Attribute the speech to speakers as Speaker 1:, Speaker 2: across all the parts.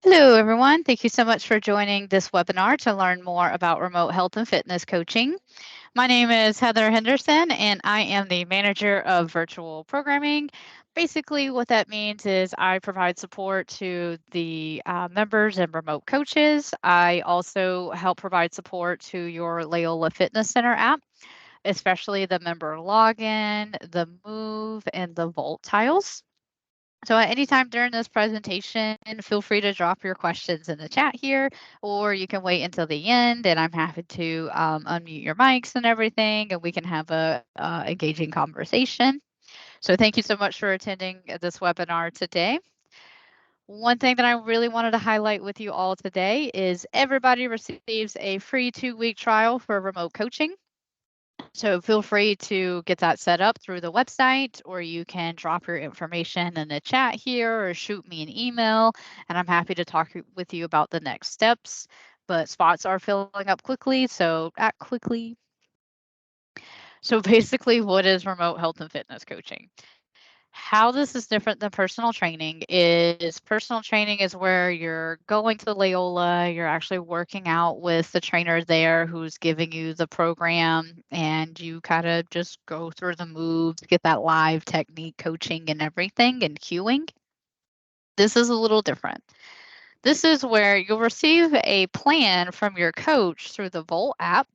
Speaker 1: Hello, everyone. Thank you so much for joining this webinar to learn more about remote health and fitness coaching. My name is Heather Henderson, and I am the manager of virtual programming. Basically, what that means is I provide support to the members and remote coaches. I also help provide support to your Layola Fitness Center app, especially the member login, the move, and the Volt tiles. So at any time during this presentation, feel free to drop your questions in the chat here, or you can wait until the end, and I'm happy to unmute your mics and everything, and we can have a engaging conversation. So thank you so much for attending this webinar today. One thing that I really wanted to highlight with you all today is everybody receives a free 2-week trial for remote coaching. So feel free to get that set up through the website, or you can drop your information in the chat here or shoot me an email, and I'm happy to talk with you about the next steps. But spots are filling up quickly, so act quickly. So basically, what is remote health and fitness coaching? How this is different than personal training is personal training is where you're going to Layola, you're actually working out with the trainer there who's giving you the program, and you kind of just go through the moves, get that live technique coaching and everything and cueing. This is a little different. This is where you'll receive a plan from your coach through the Volt app,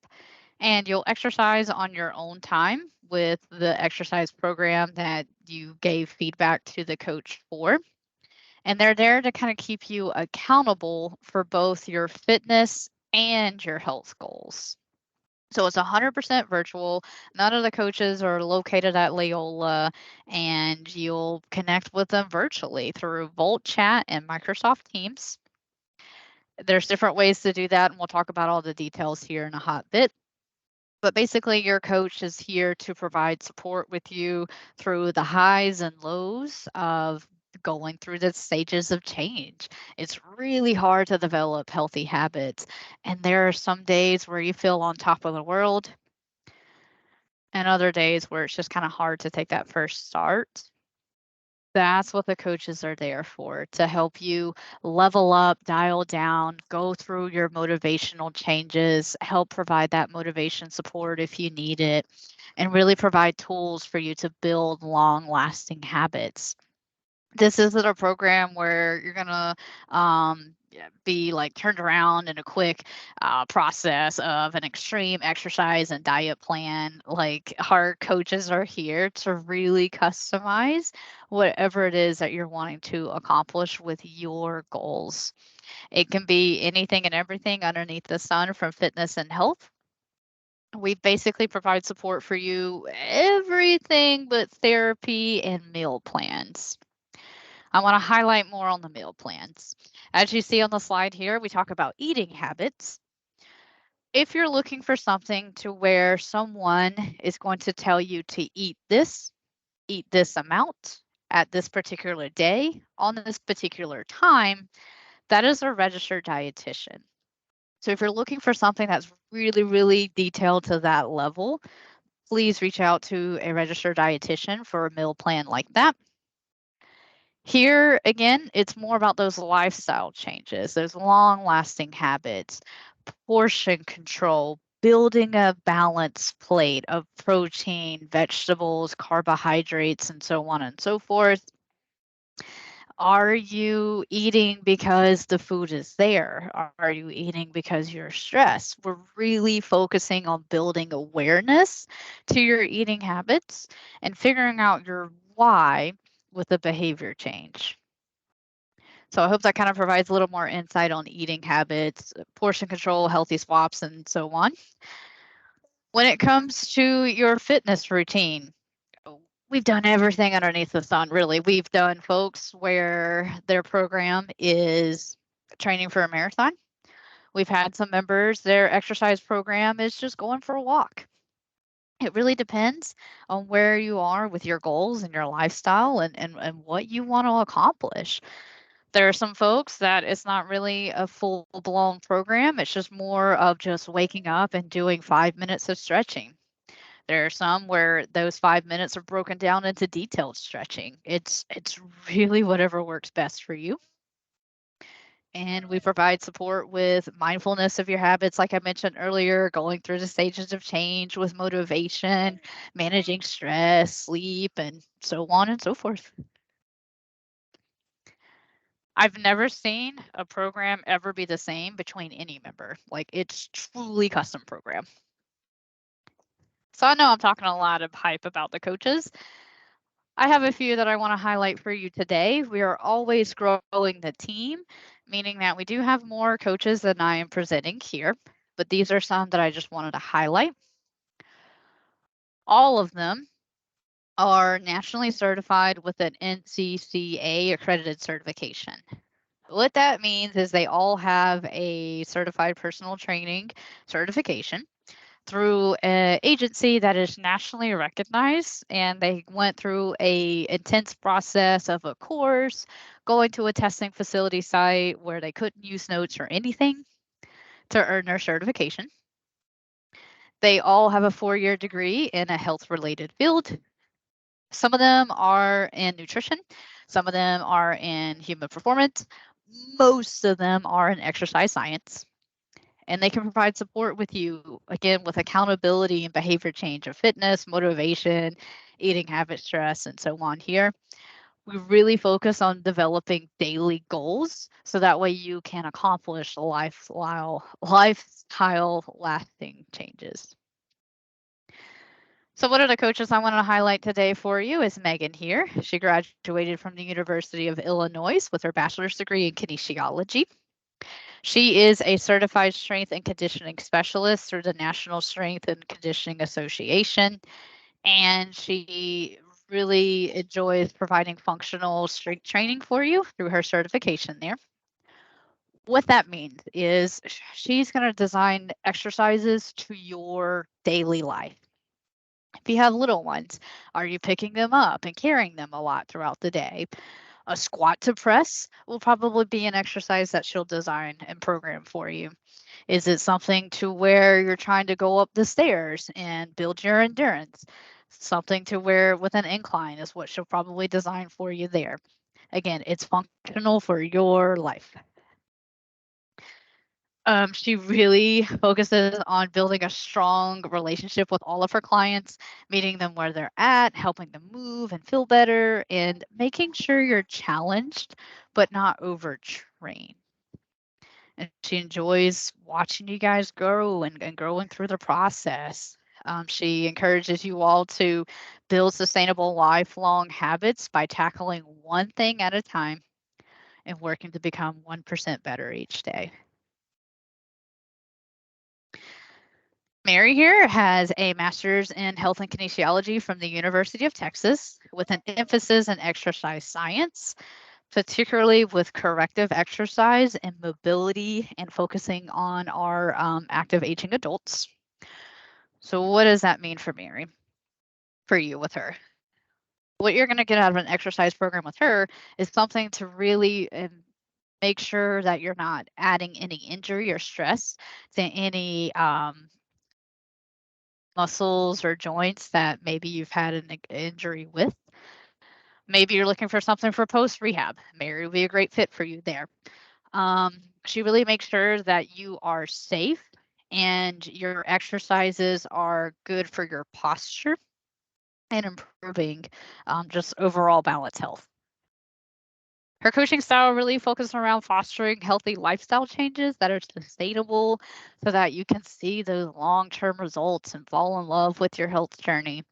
Speaker 1: and you'll exercise on your own time with the exercise program that you gave feedback to the coach for. And they're there to kind of keep you accountable for both your fitness and your health goals. So it's 100% virtual. None of the coaches are located at Loyola, and you'll connect with them virtually through Volt Chat and Microsoft Teams. There's different ways to do that, and we'll talk about all the details here in a hot bit. But basically, your coach is here to provide support with you through the highs and lows of going through the stages of change. It's really hard to develop healthy habits. And there are some days where you feel on top of the world, and other days where it's just kind of hard to take that first start. That's what the coaches are there for, to help you level up, dial down, go through your motivational changes, help provide that motivation support if you need it, and really provide tools for you to build long lasting habits. This isn't a program where you're gonna be like turned around in a quick process of an extreme exercise and diet plan. Like, our coaches are here to really customize whatever it is that you're wanting to accomplish with your goals. It can be anything and everything underneath the sun from fitness and health. We basically provide support for you everything but therapy and meal plans. I want to highlight more on the meal plans. As you see on the slide here, we talk about eating habits. If you're looking for something to where someone is going to tell you to eat this amount at this particular day, on this particular time, that is a registered dietitian. So if you're looking for something that's really, really detailed to that level, please reach out to a registered dietitian for a meal plan like that. Here, again, it's more about those lifestyle changes, those long lasting habits, portion control, building a balanced plate of protein, vegetables, carbohydrates, and so on and so forth. Are you eating because the food is there? Are you eating because you're stressed? We're really focusing on building awareness to your eating habits and figuring out your why with the behavior change. So I hope that kind of provides a little more insight on eating habits, portion control, healthy swaps, and so on. When it comes to your fitness routine, we've done everything underneath the sun, really. We've done folks where their program is training for a marathon. We've had some members, their exercise program is just going for a walk. It really depends on where you are with your goals and your lifestyle and what you want to accomplish. There are some folks that it's not really a full-blown program, it's just more of just waking up and doing 5 minutes of stretching. There are some where those 5 minutes are broken down into detailed stretching. It's really whatever works best for you. And we provide support with mindfulness of your habits, like I mentioned earlier, going through the stages of change with motivation, managing stress, sleep, and so on and so forth. I've never seen a program ever be the same between any member. Like, it's truly custom program. So I know I'm talking a lot of hype about the coaches. I have a few that I want to highlight for you today. We are always growing the team, meaning that we do have more coaches than I am presenting here, but these are some that I just wanted to highlight. All of them are nationally certified with an NCCA accredited certification. What that means is they all have a certified personal training certification through an agency that is nationally recognized, and they went through a intense process of a course, going to a testing facility site where they couldn't use notes or anything to earn their certification. They all have a 4-year degree in a health related field. Some of them are in nutrition, some of them are in human performance, most of them are in exercise science. And they can provide support with you, again, with accountability and behavior change of fitness, motivation, eating habit, stress, and so on here. We really focus on developing daily goals so that way you can accomplish lifestyle lasting changes. So one of the coaches I want to highlight today for you is Megan here. She graduated from the University of Illinois with her bachelor's degree in kinesiology. She is a certified strength and conditioning specialist through the National Strength and Conditioning Association, and she really enjoys providing functional strength training for you through her certification there. What that means is she's going to design exercises to your daily life. If you have little ones, are you picking them up and carrying them a lot throughout the day? A squat to press will probably be an exercise that she'll design and program for you. Is it something to where you're trying to go up the stairs and build your endurance? Something to where with an incline is what she'll probably design for you there. Again, it's functional for your life. She really focuses on building a strong relationship with all of her clients, meeting them where they're at, helping them move and feel better, and making sure you're challenged but not overtrained. And she enjoys watching you guys grow and growing through the process. She encourages you all to build sustainable lifelong habits by tackling one thing at a time and working to become 1% better each day. Mary here has a master's in health and kinesiology from the University of Texas with an emphasis in exercise science, particularly with corrective exercise and mobility and focusing on our active aging adults. So, what does that mean for Mary, for you with her? What you're going to get out of an exercise program with her is something to really make sure that you're not adding any injury or stress to any muscles or joints that maybe you've had an injury with. Maybe you're looking for something for post rehab. Mary would be a great fit for you there. She really makes sure that you are safe and your exercises are good for your posture and improving just overall balance health. Her coaching style really focuses around fostering healthy lifestyle changes that are sustainable so that you can see those long term results and fall in love with your health journey.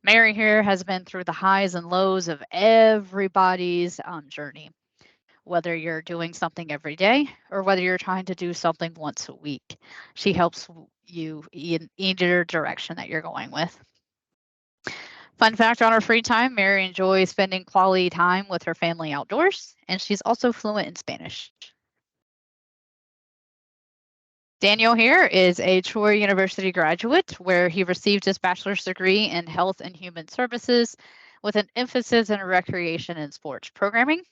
Speaker 1: Mary here has been through the highs and lows of everybody's journey, whether you're doing something every day or whether you're trying to do something once a week. She helps you in either direction that you're going with. Fun fact on her free time, Mary enjoys spending quality time with her family outdoors, and she's also fluent in Spanish. Daniel here is a Troy University graduate where he received his bachelor's degree in health and human services with an emphasis in recreation and sports programming.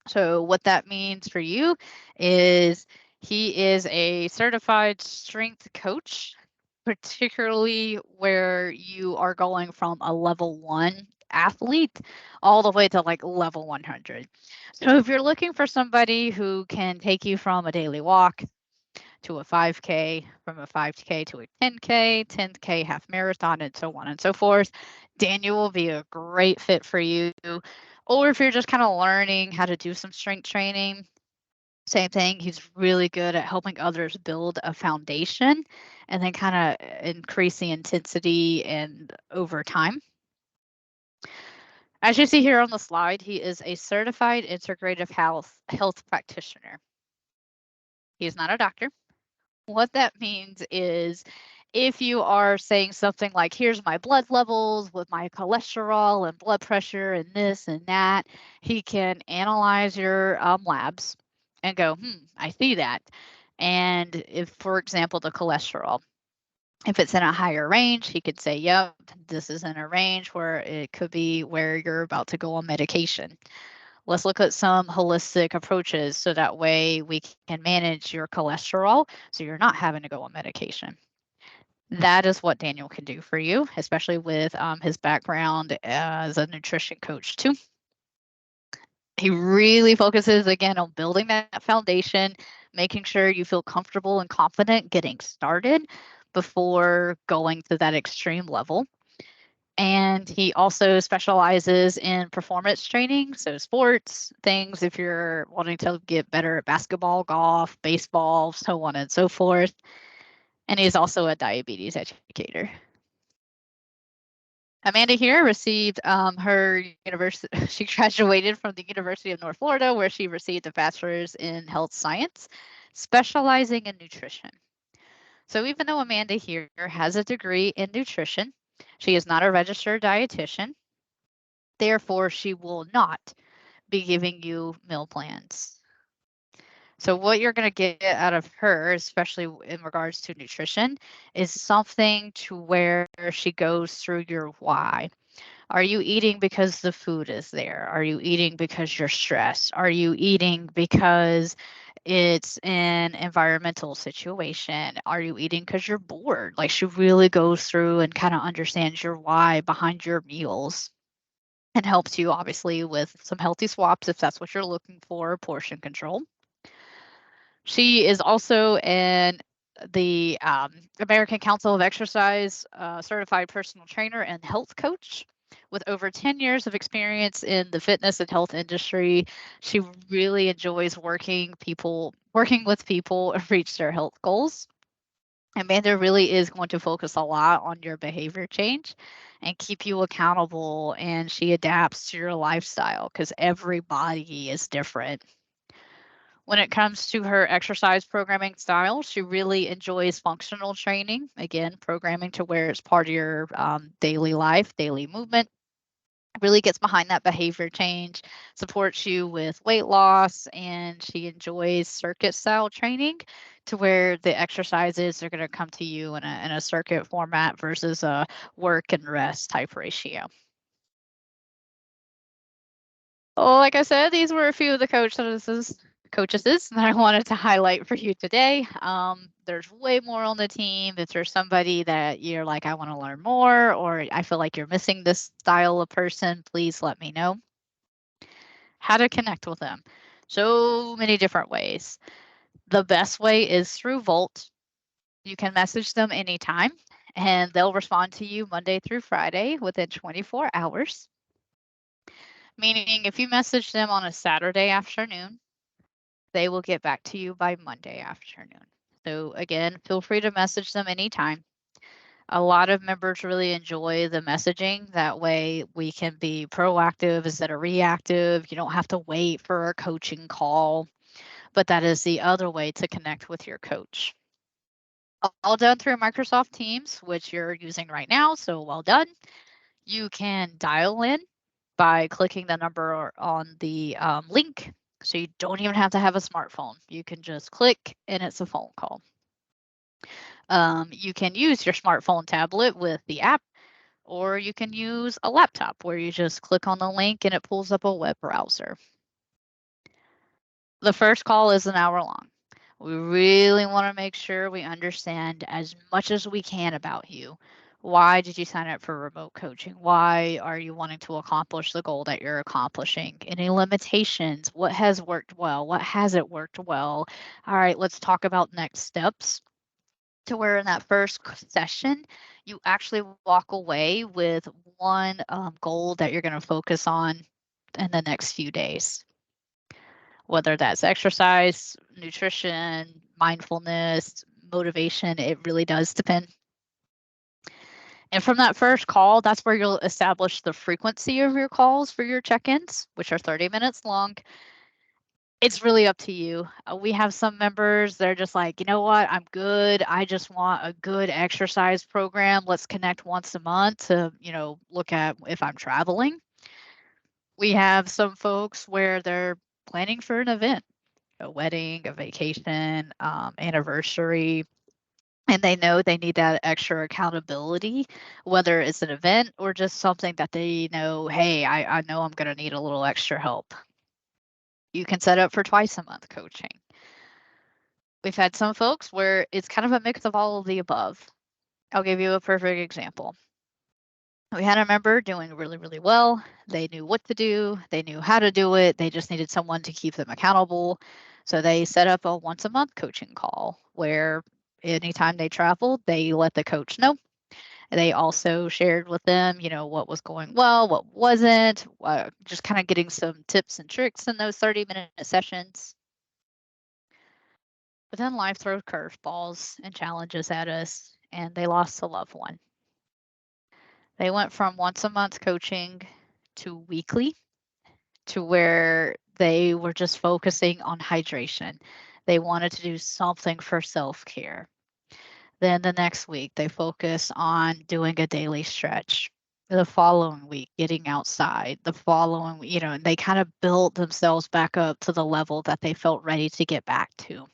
Speaker 1: So what that means for you is he is a certified strength coach, particularly where you are going from a level 1 athlete all the way to like level 100. So if you're looking for somebody who can take you from a daily walk to a 5K, from a 5K to a 10K, 10K half marathon, and so on and so forth, Daniel will be a great fit for you. Or if you're just kind of learning how to do some strength training, same thing. He's really good at helping others build a foundation and then kind of increase the intensity and over time. As you see here on the slide, he is a certified integrative health practitioner. He is not a doctor. What that means is if you are saying something like, here's my blood levels with my cholesterol and blood pressure and this and that, he can analyze your labs and go, I see that. And if, for example, the cholesterol, if it's in a higher range, he could say, yep, this is in a range where it could be where you're about to go on medication. Let's look at some holistic approaches so that way we can manage your cholesterol so you're not having to go on medication. That is what Daniel can do for you, especially with his background as a nutrition coach too. He really focuses again on building that foundation, making sure you feel comfortable and confident getting started before going to that extreme level. And he also specializes in performance training, so sports things, if you're wanting to get better at basketball, golf, baseball, so on and so forth. And he's also a diabetes educator. Amanda here received her university, she graduated from the University of North Florida, where she received a bachelor's in health science, specializing in nutrition. So even though Amanda here has a degree in nutrition, she is not a registered dietitian. Therefore, she will not be giving you meal plans. So what you're going to get out of her, especially in regards to nutrition, is something to where she goes through your why. Are you eating because the food is there? Are you eating because you're stressed? Are you eating because it's an environmental situation? Are you eating because you're bored? Like she really goes through and kind of understands your why behind your meals and helps you obviously with some healthy swaps if that's what you're looking for, portion control. She is also the American Council of Exercise certified personal trainer and health coach with over 10 years of experience in the fitness and health industry. She really enjoys working with people reach their health goals. Amanda really is going to focus a lot on your behavior change and keep you accountable, and she adapts to your lifestyle because every body is different. When it comes to her exercise programming style, she really enjoys functional training. Again, programming to where it's part of your daily life, daily movement. Really gets behind that behavior change, supports you with weight loss, and she enjoys circuit style training to where the exercises are going to come to you in a circuit format versus a work and rest type ratio. Well, like I said, these were a few of the coaches that I wanted to highlight for you today. There's way more on the team. If there's somebody that you're like, I want to learn more, or I feel like you're missing this style of person, please let me know. How to connect with them. So many different ways. The best way is through Volt. You can message them anytime and they'll respond to you Monday through Friday within 24 hours. Meaning if you message them on a Saturday afternoon, they will get back to you by Monday afternoon. So again, feel free to message them anytime. A lot of members really enjoy the messaging. That way we can be proactive instead of reactive. You don't have to wait for a coaching call, but that is the other way to connect with your coach. All done through Microsoft Teams, which you're using right now, so well done. You can dial in by clicking the number on the link. So you don't even have to have a smartphone. You can just click and it's a phone call. You can use your smartphone tablet with the app, or you can use a laptop where you just click on the link and it pulls up a web browser. The first call is an hour long. We really want to make sure we understand as much as we can about you. Why did you sign up for remote coaching? Why are you wanting to accomplish the goal that you're accomplishing? Any limitations? What has worked well? What hasn't worked well? All right, let's talk about next steps, to where in that first session, you actually walk away with one goal that you're going to focus on in the next few days, whether that's exercise, nutrition, mindfulness, motivation. It really does depend. And from that first call, that's where you'll establish the frequency of your calls for your check-ins, which are 30 minutes long. It's really up to you. We have some members, they're just like, you know what, I'm good. I just want a good exercise program. Let's connect once a month to, look at if I'm traveling. We have some folks where they're planning for an event, a wedding, a vacation, anniversary, and they know they need that extra accountability, whether it's an event or just something that they know, hey, I know I'm going to need a little extra help. You can set up for twice a month coaching. We've had some folks where it's kind of a mix of all of the above. I'll give you a perfect example. We had a member doing really, really well. They knew what to do, they knew how to do it. They just needed someone to keep them accountable. So they set up a once a month coaching call where anytime they traveled, they let the coach know. They also shared with them, what was going well, what wasn't, just kind of getting some tips and tricks in those 30-minute sessions. But then life throws curveballs and challenges at us, and they lost a loved one. They went from once a month coaching to weekly, to where they were just focusing on hydration. They wanted to do something for self care. Then the next week, they focus on doing a daily stretch. The following week, getting outside. The following, and they kind of built themselves back up to the level that they felt ready to get back to.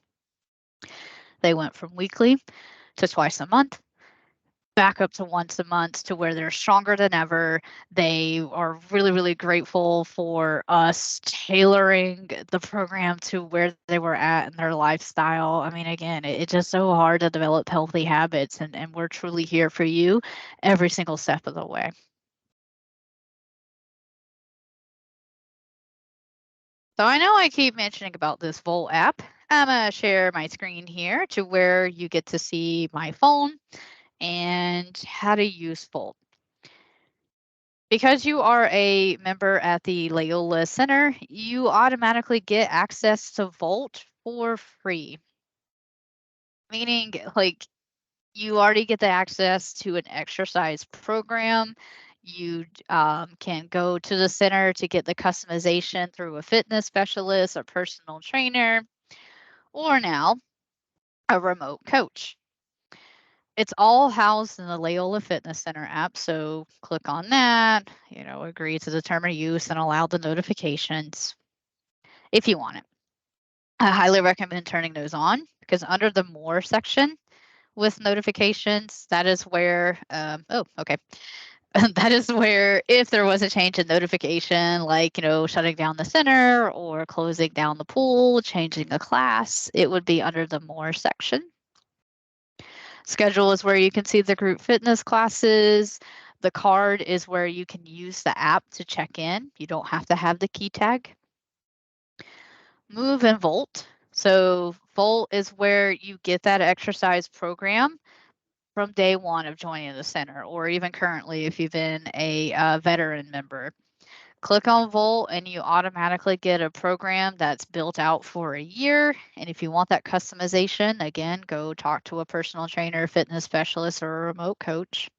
Speaker 1: They went from weekly to twice a month, back up to once a month, to where they're stronger than ever. They are really, really grateful for us tailoring the program to where they were at in their lifestyle. I mean, again, it's just so hard to develop healthy habits, and we're truly here for you every single step of the way. So I know I keep mentioning about this Volt app. I'm going to share my screen here to where you get to see my phone and how to use Volt. Because you are a member at the Loyola Center, you automatically get access to Volt for free. Meaning, like, you already get the access to an exercise program. You can go to the center to get the customization through a fitness specialist, a personal trainer, or now a remote coach. It's all housed in the Loyola Fitness Center app. So click on that, agree to the term of use and allow the notifications if you want it. I highly recommend turning those on, because under the More section with notifications, that is where, that is where if there was a change in notification, like, shutting down the center or closing down the pool, changing a class, it would be under the More section. Schedule is where you can see the group fitness classes. The card is where you can use the app to check in. You don't have to have the key tag. Move and Volt. So Volt is where you get that exercise program from day one of joining the center, or even currently if you've been a veteran member. Click on Volt and you automatically get a program that's built out for a year. And if you want that customization, again, go talk to a personal trainer, fitness specialist, or a remote coach.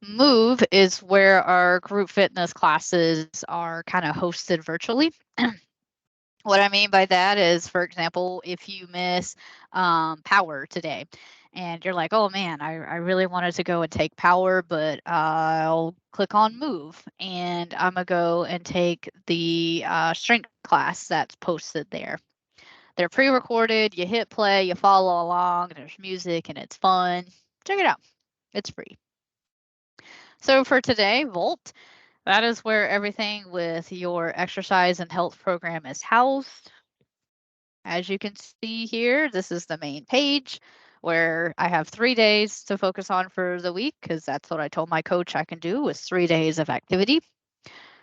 Speaker 1: Move is where our group fitness classes are kind of hosted virtually. What I mean by that is, for example, if you miss power today and you're like, oh man, I really wanted to go and take power, but I'll click on move and I'm going to go and take the strength class that's posted there. They're pre-recorded. You hit play, you follow along, there's music and it's fun. Check it out. It's free. So for today, Volt, that is where everything with your exercise and health program is housed. As you can see here, this is the main page where I have 3 days to focus on for the week because that's what I told my coach I can do was 3 days of activity.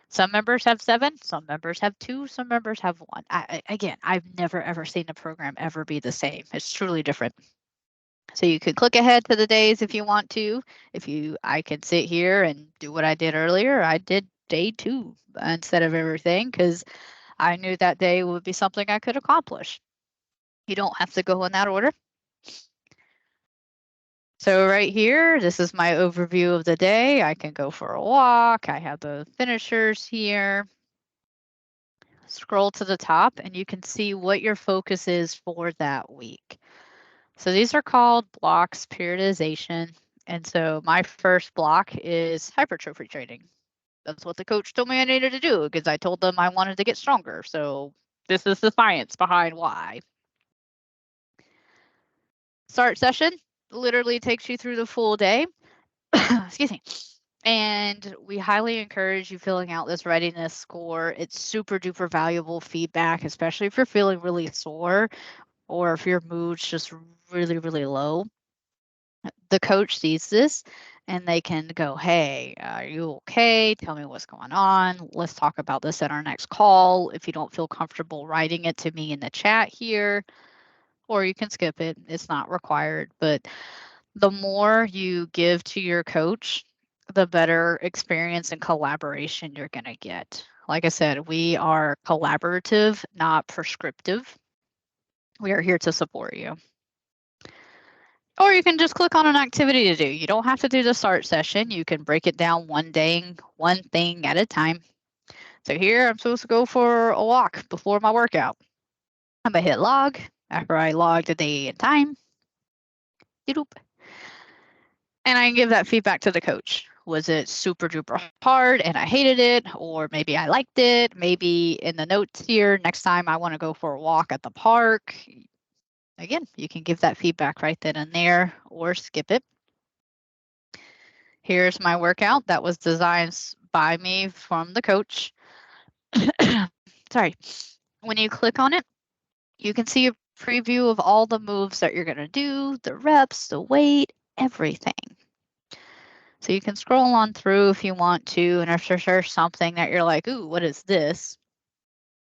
Speaker 1: Some members have 7, some members have 2, some members have 1. Again, I've never ever seen a program ever be the same. It's truly different. So you could click ahead to the days if you want to. I could sit here and do what I did earlier. I did day 2 instead of everything because I knew that day would be something I could accomplish. You don't have to go in that order. So right here, this is my overview of the day. I can go for a walk. I have the finishers here. Scroll to the top and you can see what your focus is for that week. So these are called blocks periodization. And so my first block is hypertrophy training. That's what the coach told me I needed to do because I told them I wanted to get stronger. So this is the science behind why. Start session literally takes you through the full day. Excuse me. And we highly encourage you filling out this readiness score. It's super duper valuable feedback, especially if you're feeling really sore or if your mood's just really, really low. The coach sees this and they can go, hey, are you okay? Tell me what's going on. Let's talk about this at our next call. If you don't feel comfortable writing it to me in the chat here, or you can skip it, it's not required. But the more you give to your coach, the better experience and collaboration you're going to get. Like I said, we are collaborative, not prescriptive. We are here to support you. Or you can just click on an activity to do. You don't have to do the start session. You can break it down one thing at a time. So here I'm supposed to go for a walk before my workout. I'm going to hit log after I log the day and time. And I can give that feedback to the coach. Was it super duper hard and I hated it? Or maybe I liked it. Maybe in the notes here, next time I want to go for a walk at the park. Again, you can give that feedback right then and there or skip it. Here's my workout that was designed by me from the coach. Sorry. When you click on it, you can see a preview of all the moves that you're going to do, the reps, the weight, everything. So you can scroll on through if you want to, and if there's something that you're like, ooh, what is this?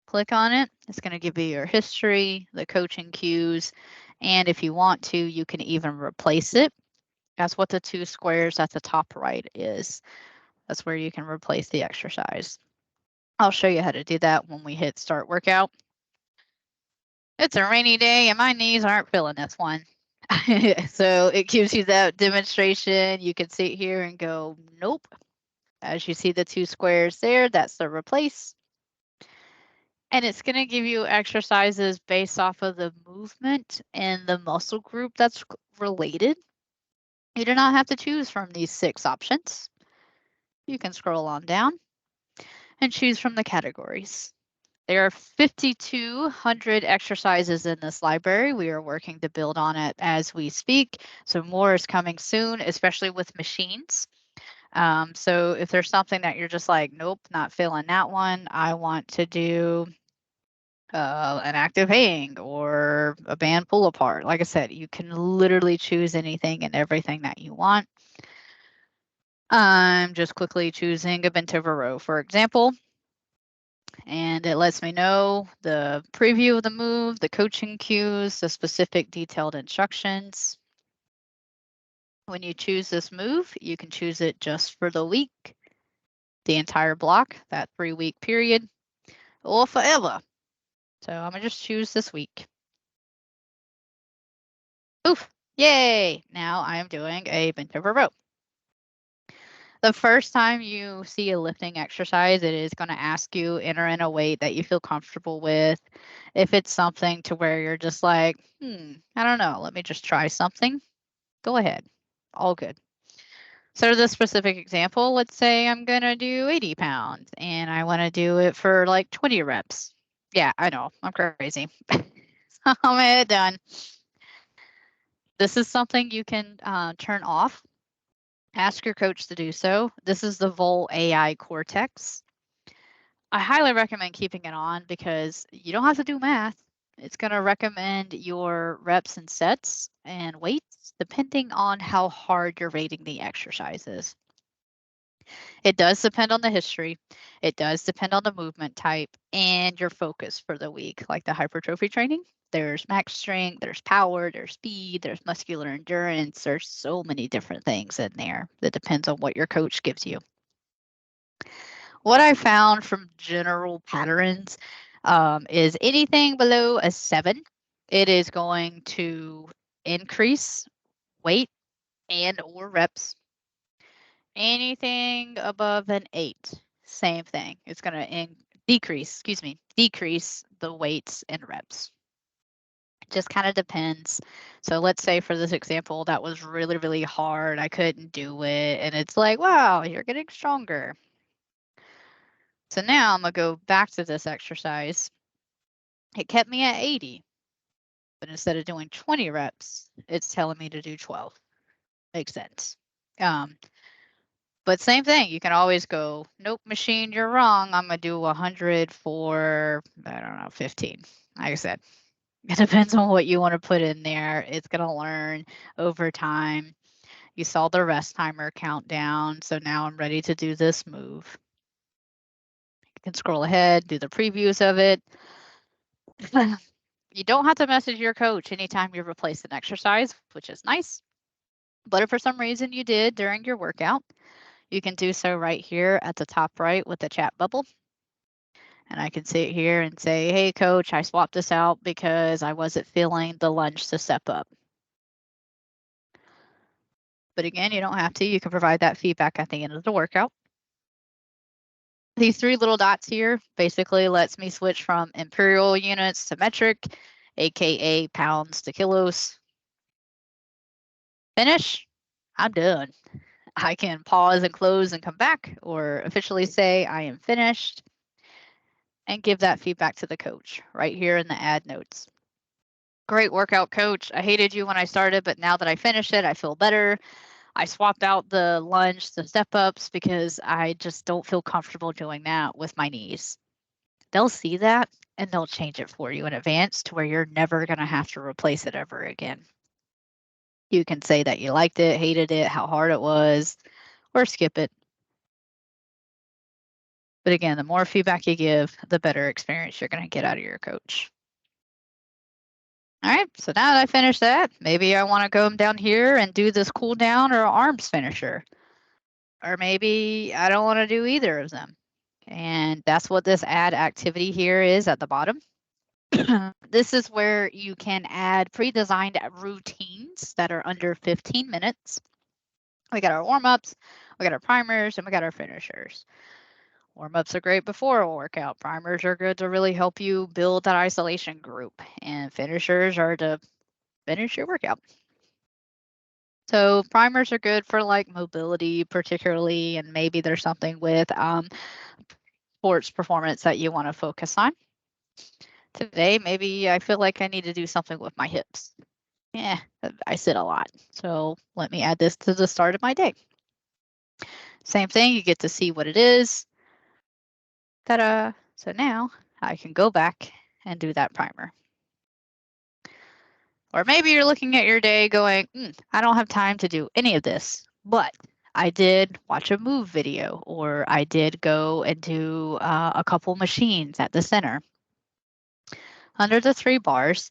Speaker 1: Click on it. It's going to give you your history, the coaching cues, and if you want to, you can even replace it. That's what the 2 squares at the top right is. That's where you can replace the exercise. I'll show you how to do that when we hit start workout. It's a rainy day and my knees aren't feeling this one. So it gives you that demonstration. You can sit here and go, nope. As you see the 2 squares there, that's the replace. And it's going to give you exercises based off of the movement and the muscle group that's related. You do not have to choose from these 6 options. You can scroll on down and choose from the categories. There are 5,200 exercises in this library. We are working to build on it as we speak. So more is coming soon, especially with machines. So if there's something that you're just like, nope, not feeling that one, I want to do an active hang or a band pull apart. Like I said, you can literally choose anything and everything that you want. I'm just quickly choosing a bent over row, for example. And it lets me know the preview of the move, the coaching cues, the specific detailed instructions. When you choose this move, you can choose it just for the week, the entire block, that 3-week period, or forever. So I'm gonna just choose this week. Oof, yay! Now I am doing a bent over row. The first time you see a lifting exercise, it is going to ask you enter in a weight that you feel comfortable with. If it's something to where you're just like, I don't know, let me just try something, go ahead. All good. So this specific example, let's say I'm going to do 80 pounds and I want to do it for like 20 reps. Yeah, I know, I'm crazy. I'm done. This is something you can turn off. Ask your coach to do so. This is the Volt AI Cortex. I highly recommend keeping it on because you don't have to do math. It's going to recommend your reps and sets and weights depending on how hard you're rating the exercises. It does depend on the history. It does depend on the movement type and your focus for the week, like the hypertrophy training. There's max strength, there's power, there's speed, there's muscular endurance. There's so many different things in there that depends on what your coach gives you. What I found from general patterns is anything below a 7, it is going to increase weight and or reps. Anything above an 8, same thing. It's going to decrease the weights and reps. It just kind of depends. So let's say for this example, that was really, really hard. I couldn't do it. And it's like, wow, you're getting stronger. So now I'm going to go back to this exercise. It kept me at 80, but instead of doing 20 reps, it's telling me to do 12. Makes sense. But same thing, you can always go, nope, machine, you're wrong. I'm going to do 100 for, I don't know, 15. Like I said, it depends on what you want to put in there. It's going to learn over time. You saw the rest timer countdown. So now I'm ready to do this move. You can scroll ahead, do the previews of it. You don't have to message your coach anytime you replace an exercise, which is nice. But if for some reason you did during your workout, you can do so right here at the top right with the chat bubble. And I can sit here and say, hey, coach, I swapped this out because I wasn't feeling the lunge to step up. But again, you don't have to. You can provide that feedback at the end of the workout. These 3 little dots here basically lets me switch from imperial units to metric, aka pounds to kilos. Finish, I'm done. I can pause and close and come back, or officially say I am finished and give that feedback to the coach right here in the add notes. Great workout, coach. I hated you when I started, but now that I finished it, I feel better. I swapped out the lunge to step ups because I just don't feel comfortable doing that with my knees. They'll see that and they'll change it for you in advance to where you're never going to have to replace it ever again. You can say that you liked it, hated it, how hard it was, or skip it. But again, the more feedback you give, the better experience you're going to get out of your coach. All right, so now that I finished that, maybe I want to go down here and do this cool down or arms finisher. Or maybe I don't want to do either of them. And that's what this add activity here is at the bottom. This is where you can add pre-designed routines that are under 15 minutes. We got our warm-ups, we got our primers, and we got our finishers. Warm-ups are great before a workout. Primers are good to really help you build that isolation group. And finishers are to finish your workout. So primers are good for like mobility particularly, and maybe there's something with sports performance that you want to focus on. Today, maybe I feel like I need to do something with my hips. Yeah, I sit a lot. So let me add this to the start of my day. Same thing, you get to see what it is. Ta-da! So now I can go back and do that primer. Or maybe you're looking at your day going, I don't have time to do any of this, but I did watch a move video, or I did go and do a couple machines at the center. Under the 3 bars,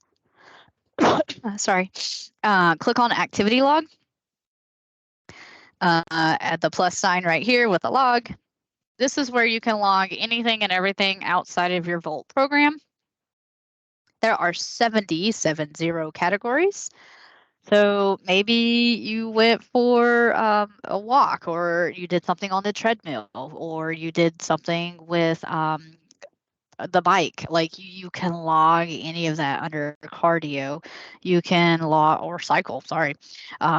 Speaker 1: sorry, click on activity log. Add the plus sign right here with a log. This is where you can log anything and everything outside of your Volt program. There are 70 categories. So maybe you went for a walk, or you did something on the treadmill, or you did something with the bike. Like you can log any of that under cardio. You can log, or cycle, sorry.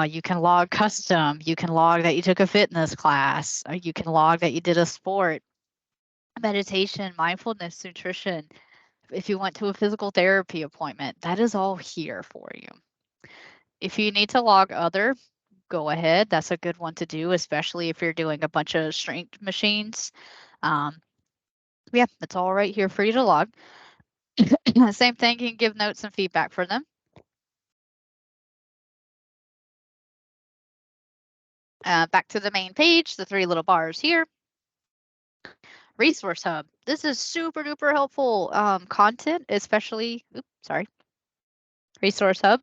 Speaker 1: You can log custom. You can log that you took a fitness class. You can log that you did a sport, meditation, mindfulness, nutrition. If you went to a physical therapy appointment, that is all here for you. If you need to log other, go ahead. That's a good one to do, especially if you're doing a bunch of strength machines. Yeah, it's all right here for you to log. Same thing, you can give notes and feedback for them. Back to the main page, the 3 little bars here. Resource Hub. This is super duper helpful content, especially, Resource Hub.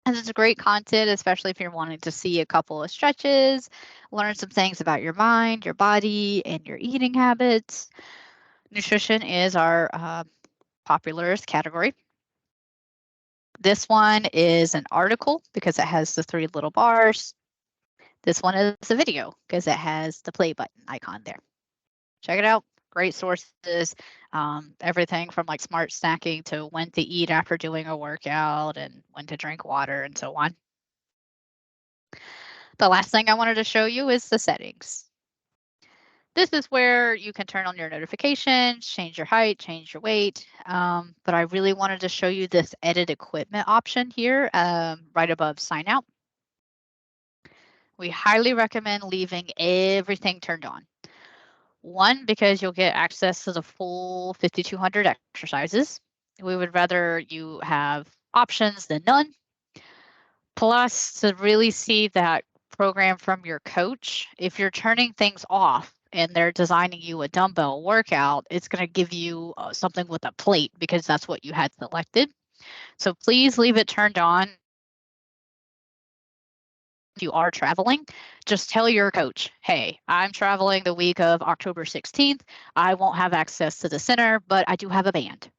Speaker 1: And it's great content, especially if you're wanting to see a couple of stretches, learn some things about your mind, your body, and your eating habits. Nutrition is our popularest category. This one is an article because it has the 3 little bars. This one is a video because it has the play button icon there. Check it out. Great sources. Everything from like smart snacking to when to eat after doing a workout and when to drink water and so on. The last thing I wanted to show you is the settings. This is where you can turn on your notifications, change your height, change your weight. But I really wanted to show you this edit equipment option here right above sign out. We highly recommend leaving everything turned on. One, because you'll get access to the full 5,200 exercises. We would rather you have options than none. Plus, to really see that program from your coach, if you're turning things off and they're designing you a dumbbell workout, it's going to give you something with a plate because that's what you had selected. So please leave it turned on. If you are traveling, just tell your coach, hey, I'm traveling the week of October 16th. I won't have access to the center, but I do have a band.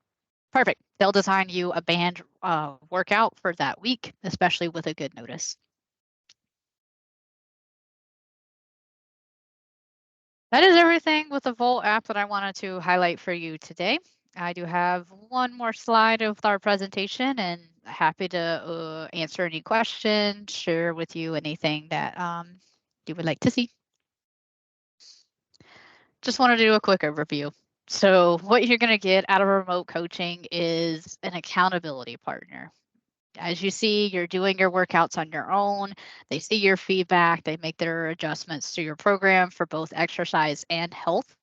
Speaker 1: Perfect. They'll design you a band workout for that week, especially with a good notice. That is everything with the Volt app that I wanted to highlight for you today. I do have one more slide of our presentation and happy to answer any questions, share with you anything that you would like to see. Just want to do a quick overview. So what you're going to get out of remote coaching is an accountability partner. As you see, you're doing your workouts on your own. They see your feedback. They make their adjustments to your program for both exercise and health.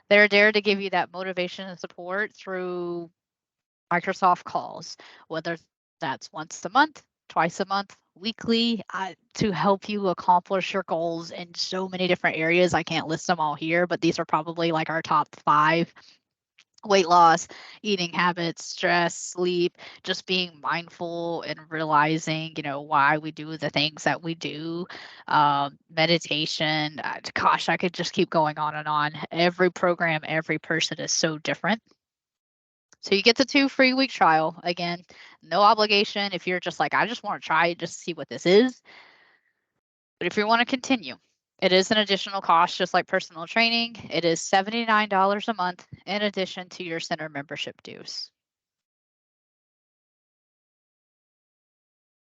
Speaker 1: They're there to give you that motivation and support through Microsoft calls, whether that's once a month, twice a month, weekly, to help you accomplish your goals in so many different areas. I can't list them all here, but these are probably like our top 5: weight loss, eating habits, stress, sleep, just being mindful and realizing, why we do the things that we do, meditation. Gosh, I could just keep going on and on. Every program, every person is so different. So you get the 2 free week trial. Again, no obligation. If you're just like, I just want to try it just to see what this is. But if you want to continue, it is an additional cost, just like personal training. It is $79 a month in addition to your center membership dues.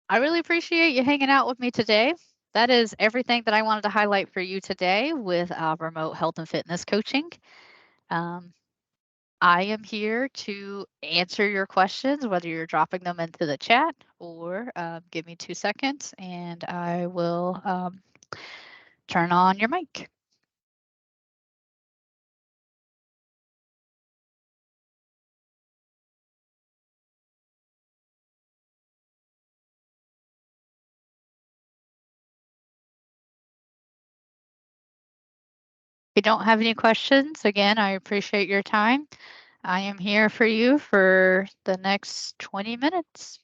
Speaker 1: I really appreciate you hanging out with me today. That is everything that I wanted to highlight for you today with remote health and fitness coaching. Um, I am here to answer your questions, whether you're dropping them into the chat or give me 2 seconds and I will turn on your mic. If you don't have any questions, again, I appreciate your time. I am here for you for the next 20 minutes.